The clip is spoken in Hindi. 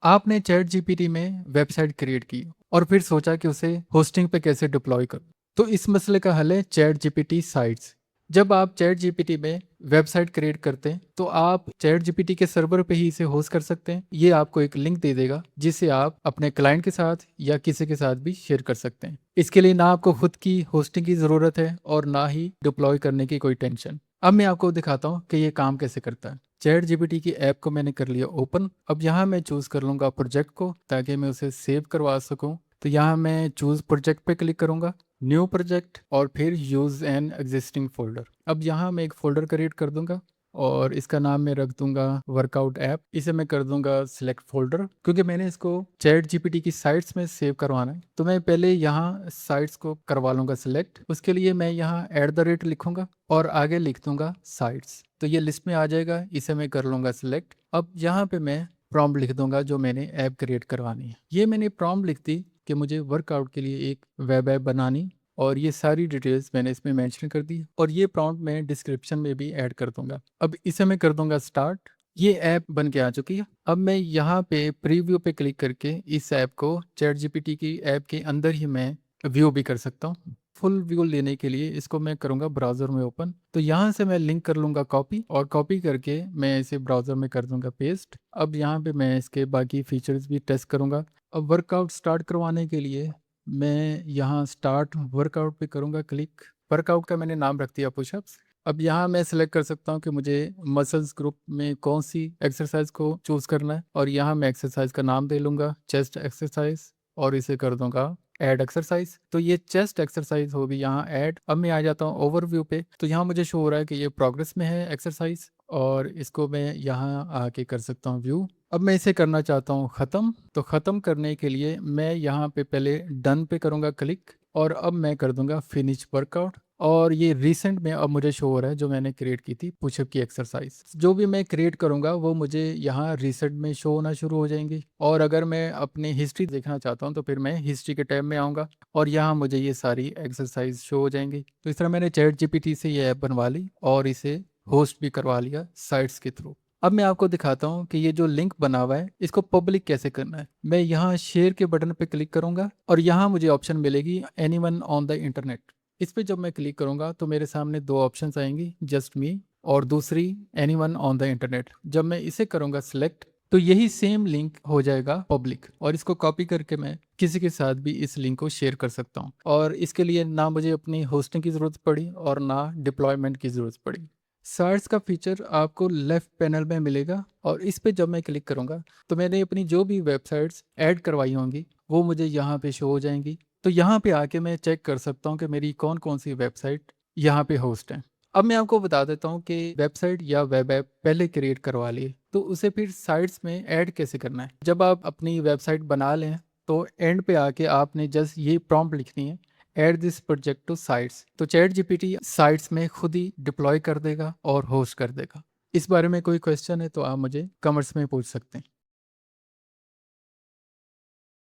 आपने चैट जीपीटी में वेबसाइट क्रिएट की और फिर सोचा कि उसे होस्टिंग पे कैसे डिप्लॉय करूं। तो इस मसले का हल है चैट जीपीटी साइट्स। जब आप चैट जीपीटी में वेबसाइट क्रिएट करते हैं तो आप चैट जीपीटी के सर्वर पे ही इसे होस्ट कर सकते हैं। ये आपको एक लिंक दे देगा जिसे आप अपने क्लाइंट के साथ या किसी के साथ भी शेयर कर सकते हैं। इसके लिए ना आपको खुद की होस्टिंग की ज़रूरत है और ना ही डिप्लॉय करने की कोई टेंशन। अब मैं आपको दिखाता हूँ कि ये काम कैसे करता है। चैट जीपीटी की ऐप को मैंने कर लिया ओपन। अब यहाँ मैं चूज़ कर लूँगा प्रोजेक्ट को ताकि मैं उसे सेव करवा सकूँ। तो यहाँ मैं चूज़ प्रोजेक्ट पे क्लिक करूँगा, न्यू प्रोजेक्ट और फिर यूज़ एन एग्जिस्टिंग फोल्डर। अब यहाँ मैं एक फ़ोल्डर क्रिएट कर दूंगा और इसका नाम मैं रख दूंगा वर्कआउट ऐप। इसे मैं कर दूंगा सिलेक्ट फोल्डर क्योंकि मैंने इसको चैट जीपीटी की साइट्स में सेव करवाना है। तो मैं पहले यहाँ साइट्स को करवा लूंगा सिलेक्ट। उसके लिए मैं यहाँ @ लिखूंगा और आगे लिख दूंगा साइट्स। तो ये लिस्ट में आ जाएगा, इसे मैं कर लूंगा सिलेक्ट। अब यहाँ पे मैं प्रॉम्प्ट लिख दूंगा जो मैंने ऐप क्रिएट करवानी है। ये मैंने प्रॉम्प्ट लिख दी कि मुझे वर्कआउट के लिए एक वेब ऐप बनानी और ये सारी डिटेल्स मैंने इसमें मेंशन कर दी और ये प्रॉम्प्ट मैं डिस्क्रिप्शन में भी ऐड कर दूंगा। अब इसे मैं कर दूंगा स्टार्ट। ये ऐप बन के आ चुकी है। अब मैं यहाँ पे प्रीव्यू पे क्लिक करके इस ऐप को चैट जीपीटी की ऐप के अंदर ही मैं व्यू भी कर सकता हूँ। फुल व्यू लेने के लिए इसको मैं करूँगा ब्राउज़र में ओपन। तो यहाँ से मैं लिंक कर लूँगा कॉपी और कॉपी करके मैं इसे ब्राउज़र में कर दूँगा पेस्ट। अब यहाँ पे मैं इसके बाकी फीचर्स भी टेस्ट करूँगा। अब वर्कआउट स्टार्ट करवाने के लिए मैं यहाँ स्टार्ट वर्कआउट पे करूँगा क्लिक। वर्कआउट का मैंने नाम रख दिया पुशअप्स। अब यहाँ मैं सेलेक्ट कर सकता हूँ कि मुझे मसल्स ग्रुप में कौन सी एक्सरसाइज को चूज़ करना है और यहाँ मैं एक्सरसाइज का नाम दे लूँगा चेस्ट एक्सरसाइज और इसे कर दूंगा ऐड एक्सरसाइज। तो ये चेस्ट एक्सरसाइज होगी यहाँ ऐड। अब मैं आ जाता हूँ ओवरव्यू पे। तो यहाँ मुझे शो हो रहा है कि ये प्रोग्रेस में है एक्सरसाइज और इसको मैं यहाँ आके कर सकता हूँ व्यू। अब मैं इसे करना चाहता हूँ ख़त्म। तो ख़त्म करने के लिए मैं यहाँ पे पहले डन पे करूँगा क्लिक और अब मैं कर दूंगा फिनिश वर्कआउट। और ये रिसेंट में अब मुझे शो हो रहा है जो मैंने क्रिएट की थी पुशअप की एक्सरसाइज। जो भी मैं क्रिएट करूँगा वो मुझे यहाँ रिसेंट में शो होना शुरू हो जाएंगी। और अगर मैं अपनी हिस्ट्री देखना चाहता हूँ तो फिर मैं हिस्ट्री के टैब में आऊँगा और यहाँ मुझे ये सारी एक्सरसाइज शो हो जाएंगी। तो इस तरह मैंने चैट जीपीटी से ये ऐप बनवा ली और इसे होस्ट भी करवा लिया साइट्स के थ्रू। अब मैं आपको दिखाता हूँ कि ये जो लिंक बना हुआ है इसको पब्लिक कैसे करना है। मैं यहाँ शेयर के बटन पे क्लिक करूँगा और यहाँ मुझे ऑप्शन मिलेगी एनीवन ऑन द इंटरनेट। इस पे जब मैं क्लिक करूँगा तो मेरे सामने दो ऑप्शंस आएंगी, जस्ट मी और दूसरी एनीवन ऑन द इंटरनेट। जब मैं इसे करूँगा सिलेक्ट तो यही सेम लिंक हो जाएगा पब्लिक और इसको कॉपी करके मैं किसी के साथ भी इस लिंक को शेयर कर सकता हूँ और इसके लिए ना मुझे अपनी होस्टिंग की ज़रूरत पड़ी और ना डिप्लॉयमेंट की ज़रूरत पड़ी। सर्च का फीचर आपको लेफ्ट पैनल में मिलेगा और इस पे जब मैं क्लिक करूंगा तो मैंने अपनी जो भी वेबसाइट्स ऐड करवाई होंगी वो मुझे यहाँ पे शो हो जाएंगी। तो यहाँ पे आके मैं चेक कर सकता हूँ कि मेरी कौन कौन सी वेबसाइट यहाँ पे होस्ट है। अब मैं आपको बता देता हूँ कि वेबसाइट या वेब ऐप पहले क्रिएट करवा लिए तो उसे फिर साइट्स में ऐड कैसे करना है। जब आप अपनी वेबसाइट बना लें तो एंड पे आके आपने जस्ट ये प्रॉम्प्ट लिखनी है add this project to sites. तो चैट जीपीटी साइट्स में खुद ही डिप्लॉय कर देगा और होस्ट कर देगा। इस बारे में कोई क्वेश्चन है तो आप मुझे कमेंट्स में पूछ सकते हैं।